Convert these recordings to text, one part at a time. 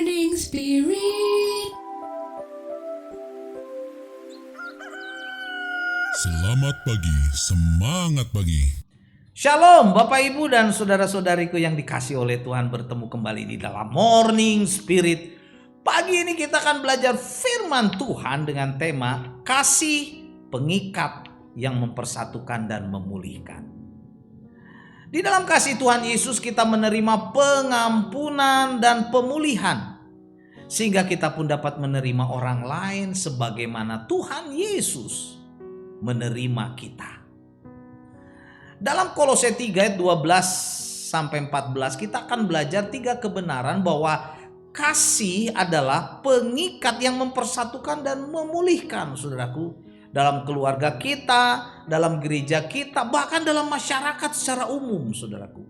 Morning Spirit. Selamat pagi, semangat pagi. Shalom Bapak Ibu dan saudara-saudariku yang dikasih oleh Tuhan, bertemu kembali di dalam Morning Spirit. Pagi ini kita akan belajar firman Tuhan dengan tema kasih pengikat yang mempersatukan dan memulihkan. Di dalam kasih Tuhan Yesus kita menerima pengampunan dan pemulihan, sehingga kita pun dapat menerima orang lain sebagaimana Tuhan Yesus menerima kita. Dalam Kolose 3 ayat 12 sampai 14 kita akan belajar 3 kebenaran bahwa kasih adalah pengikat yang mempersatukan dan memulihkan, saudaraku. Dalam keluarga kita, dalam gereja kita, bahkan dalam masyarakat secara umum, saudaraku.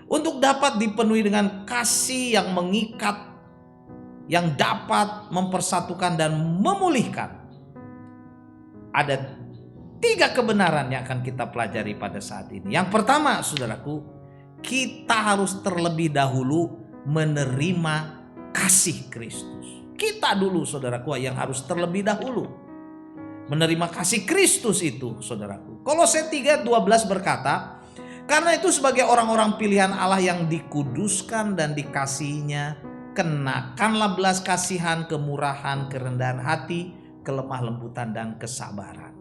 Untuk dapat dipenuhi dengan kasih yang mengikat, yang dapat mempersatukan dan memulihkan, ada 3 kebenaran yang akan kita pelajari pada saat ini. Yang pertama, saudaraku, kita harus terlebih dahulu menerima kasih Kristus. Kita dulu, saudaraku, yang harus terlebih dahulu menerima kasih Kristus itu, saudaraku. Kolose 3:12 berkata, karena itu sebagai orang-orang pilihan Allah yang dikuduskan dan dikasihinya, kenakanlah belas kasihan, kemurahan, kerendahan hati, kelemah lembutan dan kesabaran.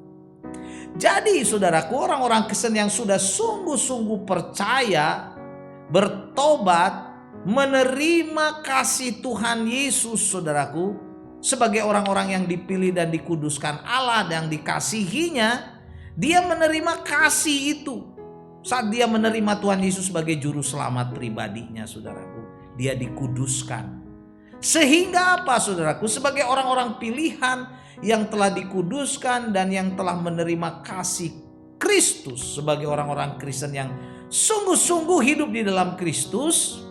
Jadi saudaraku, orang-orang Kristen yang sudah sungguh-sungguh percaya, bertobat, menerima kasih Tuhan Yesus, saudaraku, sebagai orang-orang yang dipilih dan dikuduskan Allah dan dikasihinya, dia menerima kasih itu. Saat dia menerima Tuhan Yesus sebagai juru selamat pribadinya, saudaraku, dia dikuduskan. Sehingga apa, saudaraku? Sebagai orang-orang pilihan yang telah dikuduskan dan yang telah menerima kasih Kristus, sebagai orang-orang Kristen yang sungguh-sungguh hidup di dalam Kristus,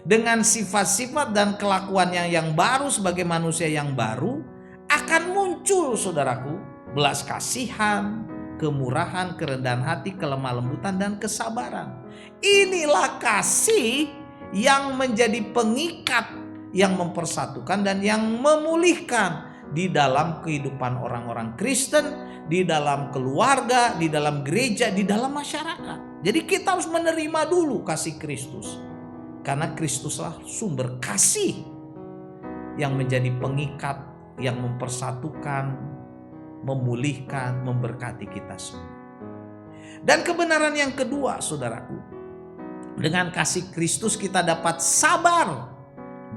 dengan sifat-sifat dan kelakuan yang baru sebagai manusia yang baru, akan muncul, saudaraku, belas kasihan, kemurahan, kerendahan hati, kelemah lembutan dan kesabaran. Inilah kasih yang menjadi pengikat, yang mempersatukan dan yang memulihkan di dalam kehidupan orang-orang Kristen, di dalam keluarga, di dalam gereja, di dalam masyarakat. Jadi kita harus menerima dulu kasih Kristus. Karena Kristuslah sumber kasih yang menjadi pengikat, yang mempersatukan, memulihkan, memberkati kita semua. Dan kebenaran yang kedua, saudaraku, dengan kasih Kristus kita dapat sabar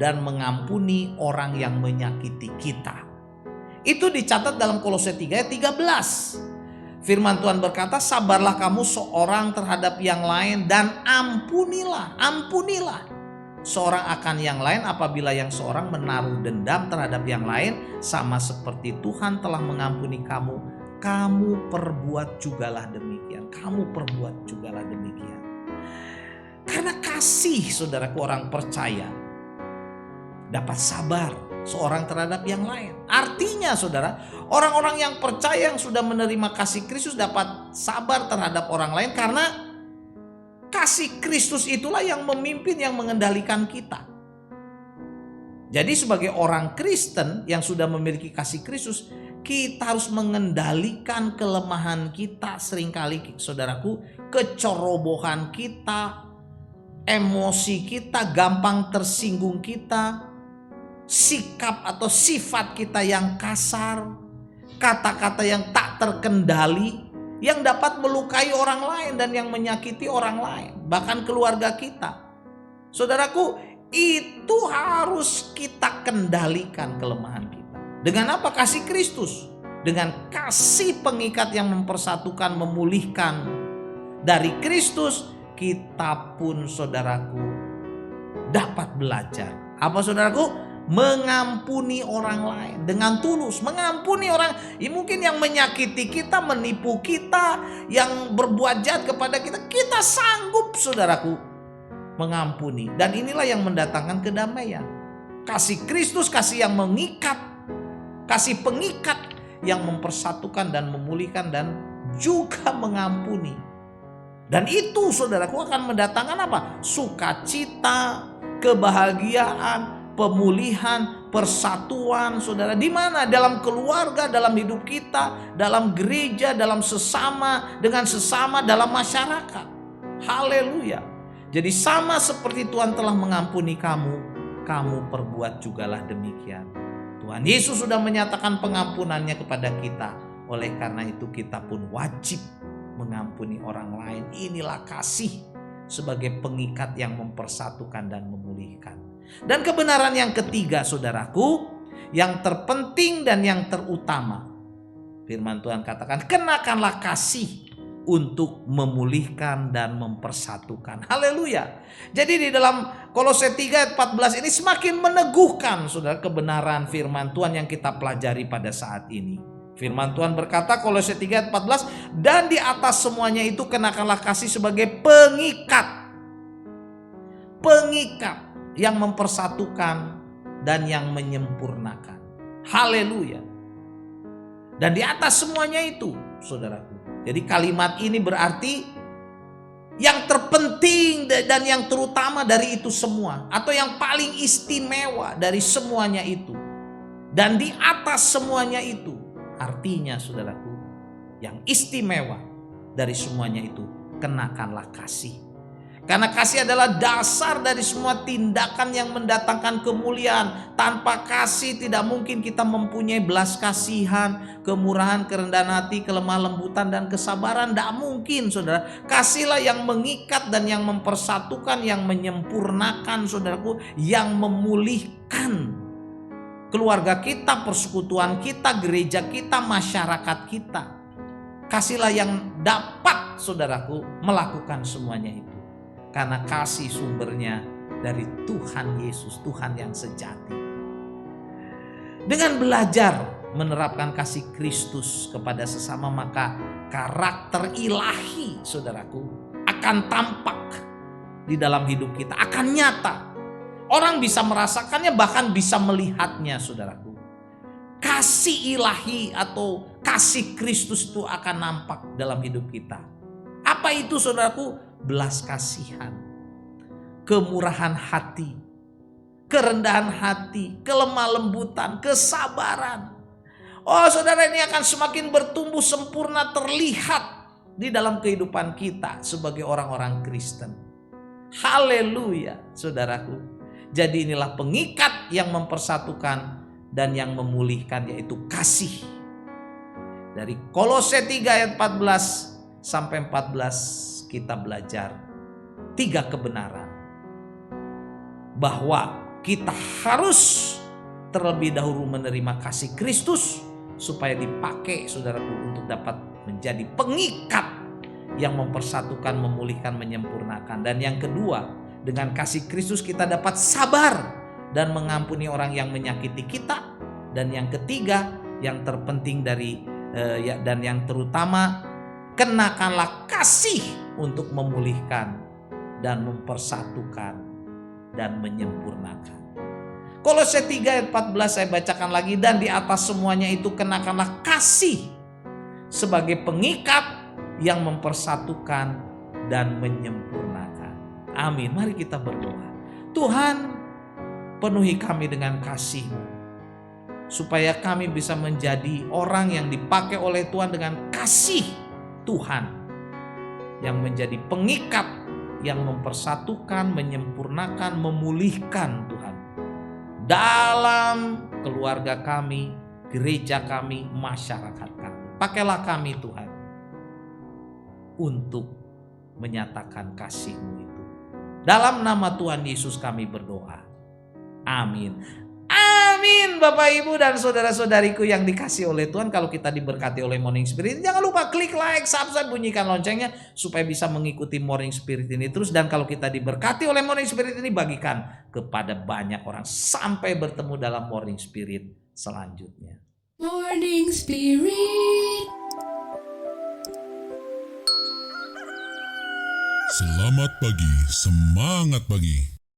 dan mengampuni orang yang menyakiti kita. Itu dicatat dalam Kolose 3 ayat 13. Firman Tuhan berkata, sabarlah kamu seorang terhadap yang lain dan ampunilah seorang akan yang lain apabila yang seorang menaruh dendam terhadap yang lain, sama seperti Tuhan telah mengampuni kamu, kamu perbuat jugalah demikian. Karena kasih, saudaraku, orang percaya dapat sabar seorang terhadap yang lain. Artinya, saudara, orang-orang yang percaya yang sudah menerima kasih Kristus dapat sabar terhadap orang lain karena kasih Kristus itulah yang memimpin, yang mengendalikan kita. Jadi sebagai orang Kristen yang sudah memiliki kasih Kristus, kita harus mengendalikan kelemahan kita seringkali, saudaraku, kecerobohan kita, emosi kita, gampang tersinggung kita, sikap atau sifat kita yang kasar, kata-kata yang tak terkendali, yang dapat melukai orang lain dan yang menyakiti orang lain, bahkan keluarga kita. Saudaraku, itu harus kita kendalikan kelemahan kita. Dengan apa? Kasih Kristus. Dengan kasih pengikat yang mempersatukan, memulihkan dari Kristus, kita pun, saudaraku, dapat belajar. Apa, saudaraku? Mengampuni orang lain dengan tulus. Mengampuni orang mungkin yang menyakiti kita, menipu kita, yang berbuat jahat kepada kita, kita sanggup, saudaraku, mengampuni. Dan inilah yang mendatangkan kedamaian. Kasih Kristus, kasih yang mengikat, kasih pengikat yang mempersatukan dan memulihkan dan juga mengampuni. Dan itu, saudaraku, akan mendatangkan apa? Sukacita, kebahagiaan, pemulihan, persatuan, saudara. Di mana? Dalam keluarga, dalam hidup kita, dalam gereja, dalam sesama, dengan sesama, dalam masyarakat. Haleluya. Jadi sama seperti Tuhan telah mengampuni kamu, kamu perbuat jugalah demikian. Tuhan Yesus sudah menyatakan pengampunannya kepada kita. Oleh karena itu kita pun wajib mengampuni orang lain. Inilah kasih sebagai pengikat yang mempersatukan dan memulihkan. Dan kebenaran yang ketiga, saudaraku, yang terpenting dan yang terutama, firman Tuhan katakan, kenakanlah kasih untuk memulihkan dan mempersatukan. Haleluya. Jadi di dalam Kolose 3 ayat 14 ini semakin meneguhkan, saudara, kebenaran firman Tuhan yang kita pelajari pada saat ini. Firman Tuhan berkata, Kolose 3 ayat 14, dan di atas semuanya itu kenakanlah kasih sebagai pengikat. Pengikat yang mempersatukan dan yang menyempurnakan. Haleluya. Dan di atas semuanya itu, saudaraku. Jadi kalimat ini berarti yang terpenting dan yang terutama dari itu semua, atau yang paling istimewa dari semuanya itu. Dan di atas semuanya itu, artinya saudaraku, yang istimewa dari semuanya itu, kenakanlah kasih. Karena kasih adalah dasar dari semua tindakan yang mendatangkan kemuliaan. Tanpa kasih tidak mungkin kita mempunyai belas kasihan, kemurahan, kerendahan hati, kelemah lembutan, dan kesabaran. Tidak mungkin, saudara. Kasihlah yang mengikat dan yang mempersatukan, yang menyempurnakan, saudaraku, yang memulihkan keluarga kita, persekutuan kita, gereja kita, masyarakat kita. Kasihlah yang dapat, saudaraku, melakukan semuanya itu. Karena kasih sumbernya dari Tuhan Yesus, Tuhan yang sejati. Dengan belajar menerapkan kasih Kristus kepada sesama, maka karakter ilahi, saudaraku, akan tampak di dalam hidup kita, akan nyata. Orang bisa merasakannya, bahkan bisa melihatnya, saudaraku. Kasih ilahi atau kasih Kristus itu akan nampak dalam hidup kita. Apa itu, saudaraku? Belas kasihan, kemurahan hati, kerendahan hati, kelemah lembutan, kesabaran. Oh, saudara, ini akan semakin bertumbuh sempurna, terlihat di dalam kehidupan kita sebagai orang-orang Kristen. Haleluya, saudaraku. Jadi inilah pengikat yang mempersatukan dan yang memulihkan, yaitu kasih. Dari Kolose 3 ayat 14 sampai 14 kita belajar 3 kebenaran. Bahwa kita harus terlebih dahulu menerima kasih Kristus supaya dipakai, saudaraku, untuk dapat menjadi pengikat yang mempersatukan, memulihkan, menyempurnakan. Dan yang kedua, dengan kasih Kristus kita dapat sabar dan mengampuni orang yang menyakiti kita. Dan yang ketiga, yang terpenting dan yang terutama, kenakanlah kasih untuk memulihkan dan mempersatukan dan menyempurnakan. Kolose 3 ayat 14 saya bacakan lagi, dan di atas semuanya itu kenakanlah kasih sebagai pengikat yang mempersatukan dan menyempurnakan. Amin. Mari kita berdoa. Tuhan, penuhi kami dengan kasih-Mu, supaya kami bisa menjadi orang yang dipakai oleh Tuhan dengan kasih Tuhan, yang menjadi pengikat, yang mempersatukan, menyempurnakan, memulihkan, Tuhan, dalam keluarga kami, gereja kami, masyarakat kami. Pakailah kami, Tuhan, untuk menyatakan kasih-Mu itu. Dalam nama Tuhan Yesus kami berdoa. Amin. Amin. Bapak, Ibu, dan saudara-saudariku yang dikasih oleh Tuhan, kalau kita diberkati oleh Morning Spirit, jangan lupa klik like, subscribe, bunyikan loncengnya supaya bisa mengikuti Morning Spirit ini terus. Dan kalau kita diberkati oleh Morning Spirit ini, bagikan kepada banyak orang sampai bertemu dalam Morning Spirit selanjutnya. Morning Spirit. Selamat pagi, semangat pagi.